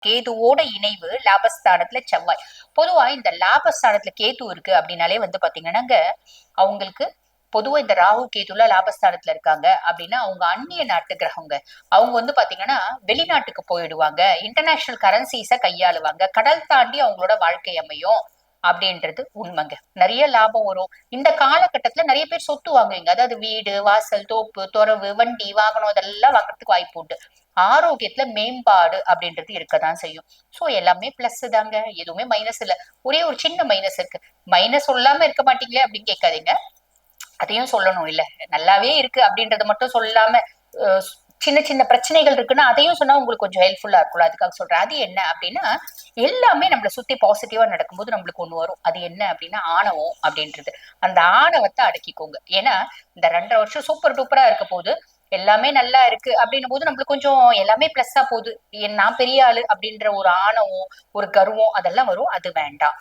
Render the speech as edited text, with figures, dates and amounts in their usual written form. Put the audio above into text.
கேதுவோட இணைவு லாபஸ்தானத்துல செவ்வாய். பொதுவா இந்த லாபஸ்தானத்துல கேது இருக்கு அப்படின்னாலே பாத்தீங்கன்னாங்க அவங்களுக்கு பொதுவா இந்த ராகு கேதுல லாபஸ்தானத்துல இருக்காங்க அப்படின்னா அவங்க அந்நிய நாட்டு கிரகங்க. அவங்க பாத்தீங்கன்னா வெளிநாட்டுக்கு போயிடுவாங்க, இன்டர்நேஷனல் கரன்சிஸ கையாளுவாங்க, கடல் தாண்டி அவங்களோட வாழ்க்கை அமையும் அப்படின்றது உண்மைங்க. நிறைய லாபம் வரும். இந்த காலகட்டத்துல நிறைய பேர் சொத்து வாங்குவீங்க, அதாவது வீடு வாசல் தோப்பு துறவு வண்டி வாகனம் இதெல்லாம் வாங்குறதுக்கு வாய்ப்பு உண்டு. ஆரோக்கியத்துல மேம்பாடு அப்படின்றது இருக்கதான் செய்யும். சோ எல்லாமே பிளஸ் தாங்க, எதுவுமே மைனஸ் இல்ல. ஒரே ஒரு சின்ன மைனஸ் இருக்கு. மைனஸ் சொல்லாம இருக்க மாட்டீங்களே அப்படின்னு கேட்காதீங்க, அதையும் சொல்லணும் இல்ல. நல்லாவே இருக்கு அப்படின்றத மட்டும் சொல்லாம சின்ன சின்ன பிரச்சனைகள் இருக்குன்னா அதையும் சொன்னா உங்களுக்கு கொஞ்சம் ஹெல்ப்ஃபுல்லா இருக்கும்ல, அதுக்காக சொல்றேன். அது என்ன அப்படின்னா, எல்லாமே நம்மளை சுத்தி பாசிட்டிவா நடக்கும்போது நம்மளுக்கு ஒண்ணு வரும். அது என்ன அப்படின்னா ஆணவம் அப்படின்றது. அந்த ஆணவத்தை அடக்கிக்கோங்க. ஏன்னா இந்த 2.5 வருஷம் சூப்பர் டூப்பரா இருக்க போது, எல்லாமே நல்லா இருக்கு அப்படின்னும் போது நம்மளுக்கு கொஞ்சம் எல்லாமே பிளஸ்ஸா போகுது, நான் பெரிய ஆளு அப்படின்ற ஒரு ஆணவம் ஒரு கர்வம் அதெல்லாம் வரும். அது வேண்டாம்.